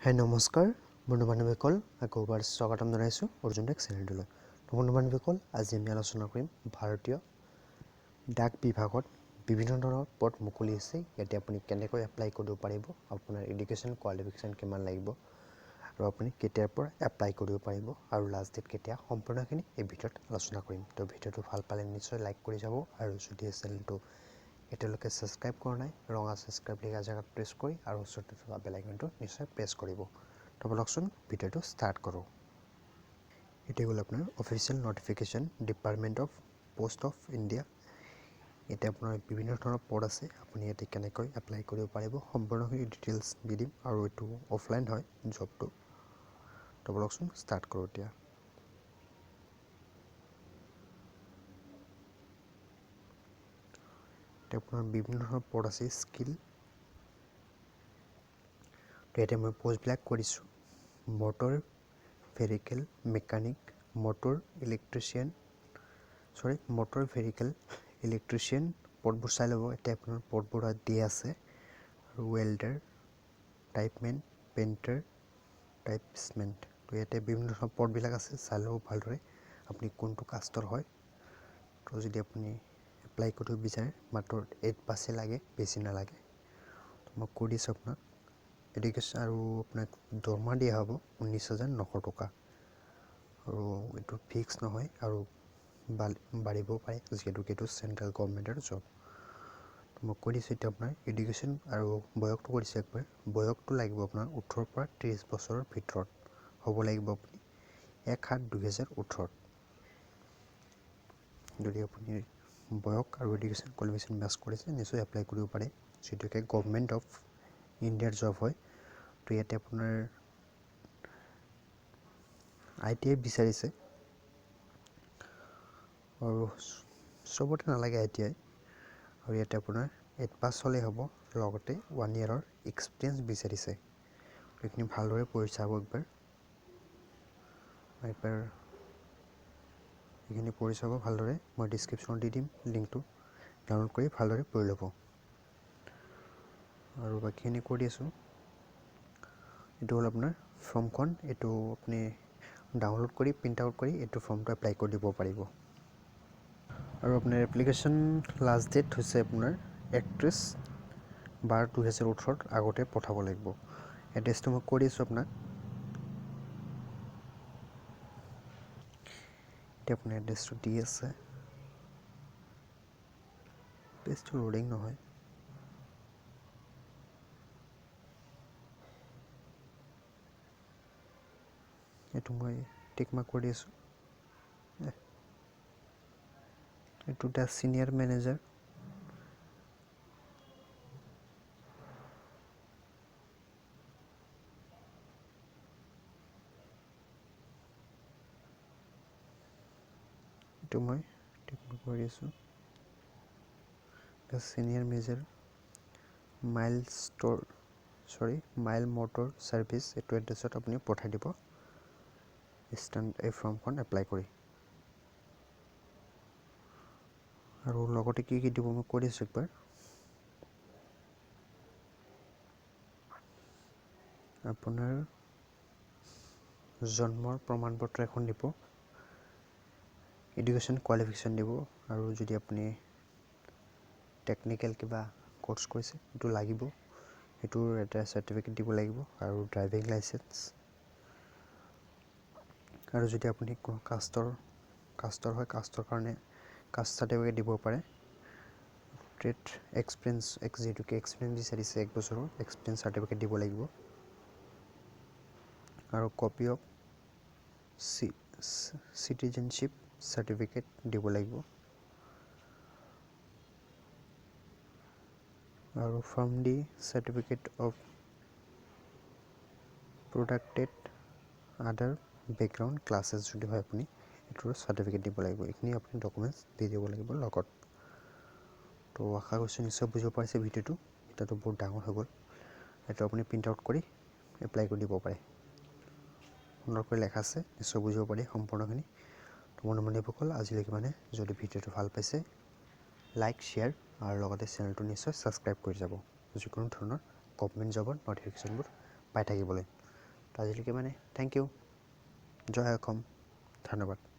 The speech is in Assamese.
হাই নমস্কাৰ বন্ধু বান্ধৱীসকল আকৌ এবাৰ স্বাগতম জনাইছোঁ অৰ্জুন টেক চেনেলটোলৈ। বন্ধু বান্ধৱীসকল আজি আমি আলোচনা কৰিম ভাৰতীয় ডাক বিভাগত বিভিন্ন ধৰণৰ পদ মুকলি আছে। ইয়াতে আপুনি কেনেকৈ এপ্লাই কৰিব পাৰিব, আপোনাৰ এডুকেশ্যন কোৱালিফিকেশ্যন কিমান লাগিব আৰু আপুনি কেতিয়াৰ পৰা এপ্লাই কৰিব পাৰিব আৰু লাষ্ট ডেট কেতিয়া, সম্পূৰ্ণখিনি এই ভিডিঅ'ত আলোচনা কৰিম। তো ভিডিঅ'টো ভাল পালে নিশ্চয় লাইক কৰি যাব আৰু যদি চেনেলটো এতিয়ালৈকে ছাবস্ক্ৰাইব কৰা নাই, ৰঙা ছাবস্ক্ৰাইব লিখা জেগাত প্ৰেছ কৰি আৰু ওচৰতে থকা বেল আইকনটো নিশ্চয় প্ৰেছ কৰিব। তো বলকচোন ভিডিঅ'টো ষ্টাৰ্ট কৰোঁ। এটি হ'ল আপোনাৰ official notification department of post off India. এতিয়া আপোনাৰ বিভিন্ন ধৰণৰ পদ আছে, আপুনি ইয়াতে কেনেকৈ এপ্লাই কৰিব পাৰিব সম্পূৰ্ণখিনি ডিটেইলছ দি দিম আৰু এইটো অফলাইন হয় জবটো। তো বলকচোন ষ্টাৰ্ট কৰোঁ এতিয়া। এতিয়া আপোনাৰ বিভিন্ন ধৰণৰ পদ আছে স্কিল। তো ইয়াতে মই পষ্টবিলাক কৰিছোঁ motor vehicle mechanic, motor vehicle electrician পদবোৰ চাই ল'ব। এতিয়া আপোনাৰ পদবোৰ দিয়া আছে আৰু ৱেল্ডাৰ, টাইপমেন, পেইণ্টাৰ, টাইপছমেণ্ট। তো ইয়াতে বিভিন্ন ধৰণৰ পদবিলাক আছে, চাই ল'ব ভালদৰে আপুনি কোনটো কাষ্টৰ হয়। তো যদি আপুনি এপ্লাই কৰিব বিচাৰে মাত্ৰ 8 পাছে লাগে, বেছি নালাগে। তো মই কৈ দিছোঁ আপোনাক এডুকেশ্যন আৰু আপোনাক দৰমহা দিয়া হ'ব 19,900 টকা আৰু এইটো ফিক্স নহয় আৰু বাঢ়িবও পাৰে যিহেতু এইটো চেণ্ট্ৰেল গভৰ্ণমেণ্টৰ জব। তো মই কৈ দিছোঁ এতিয়া আপোনাৰ এডুকেশ্যন আৰু বয়সটো কৰিছোঁ একবাৰ। বয়সটো লাগিব আপোনাৰ 18 পৰা 30 বছৰৰ ভিতৰত হ'ব লাগিব আপুনি 1/7/2018। যদি আপুনি বয়স আৰু এডুকেশ্যন কোৱালিফিকেশ্যন মেচ কৰিছে নিশ্চয় এপ্লাই কৰিব পাৰে, যিহেতুকে গভৰ্ণমেণ্ট অফ ইণ্ডিয়াৰ জব হয়। তো ইয়াতে আপোনাৰ ITI বিচাৰিছে আৰু চবতে নালাগে ITI, আৰু ইয়াতে আপোনাৰ 8 পাছ হ'লেই হ'ব, লগতে 1 ইয়াৰৰ এক্সপিৰিয়েঞ্চ বিচাৰিছে। এইখিনি ভালদৰে পঢ়ি চাব একবাৰ এইখিনি পঢ়ি চাব ভালদৰে। মই ডিছক্ৰিপশ্যনত দি দিম লিংকটো, ডাউনলোড কৰি ভালদৰে পঢ়ি ল'ব। আৰু বাকীখিনি কৈ দি আছোঁ। এইটো হ'ল আপোনাৰ ফৰ্মখন, এইটো আপুনি ডাউনলোড কৰি প্ৰিণ্ট আউট কৰি এইটো ফৰ্মটো এপ্লাই কৰি দিব পাৰিব। আৰু আপোনাৰ এপ্লিকেশ্যন লাষ্ট ডেট হৈছে আপোনাৰ 31/12/2018 আগতে পঠাব লাগিব। এড্ৰেছটো মই কৈ দিছোঁ আপোনাক। এতিয়া আপোনাৰ এড্ৰেছটো দি আছে, পেজটো লোডিং নহয়। এইটো মই টিক মাৰ্ক কৰি আছোঁ। এইটো দ্য ছিনিয়ৰ মেনেজাৰ। এইটো মই টিক মাৰ্ক কৰি আছোঁ। The senior manager mile motor service, এইটো এড্ৰেছত আপুনি পঠাই দিব এই ফৰ্মখন এপ্লাই কৰি। আৰু লগতে কি দিব মই কৈ দিছোঁ একবাৰ। আপোনাৰ জন্মৰ প্ৰমাণ পত্ৰ এখন দিব, এডুকেশ্যন কোৱালিফিকেশ্যন দিব, আৰু যদি আপুনি টেকনিকেল কিবা কোৰ্চ কৰিছে সেইটো লাগিব, সেইটোৰ এটা চাৰ্টিফিকেট দিব লাগিব, আৰু ড্ৰাইভিং লাইচেঞ্চ। আৰু যদি আপুনি কোনো কাষ্টৰ হয়, কাষ্টৰ কাৰণে কাষ্ট চাৰ্টিফিকেট দিব পাৰে। ট্ৰেড এক্সপিৰিয়েঞ্চ, যিহেতুকে এক্সপিৰিয়েঞ্চ বিচাৰিছে 1 বছৰৰ এক্সপিৰিয়েঞ্চ চাৰ্টিফিকেট দিব লাগিব, আৰু কপি অফ চিটিজেনশ্বিপ চাৰ্টিফিকেট দিব লাগিব, আৰু ফ্ৰম দি চাৰ্টিফিকেট অফ প্ৰডাক্টেড আদাৰ বেকগ্ৰাউণ্ড ক্লাছেছ যদি হয় আপুনি এইটোৰ চাৰ্টিফিকেট দিব লাগিব। এইখিনি আপুনি ডকুমেণ্টছ দি দিব লাগিব লগত। তো আশা কৰিছোঁ নিশ্চয় বুজিব পাৰিছে ভিডিঅ'টো বহুত ডাঙৰ হৈ গ'ল। এইটো আপুনি প্ৰিণ্ট আউট কৰি এপ্লাই কৰি দিব পাৰে। সুন্দৰকৈ লেখা আছে, নিশ্চয় বুজিব পাৰি সম্পূৰ্ণখিনি। তো বন্ধু বান্ধৱীসকল আজিলৈকে যদি ভিডিঅ'টো ভাল পাইছে লাইক, শ্বেয়াৰ আৰু লগতে চেনেলটো নিশ্চয় ছাবস্ক্ৰাইব কৰি যাব, যিকোনো ধৰণৰ গভৰ্ণমেণ্ট জবৰ নটিফিকেশ্যনবোৰ পাই থাকিবলৈ। আজিলৈকে মানে থেংক ইউ, জয় অসম, ধন্যবাদ।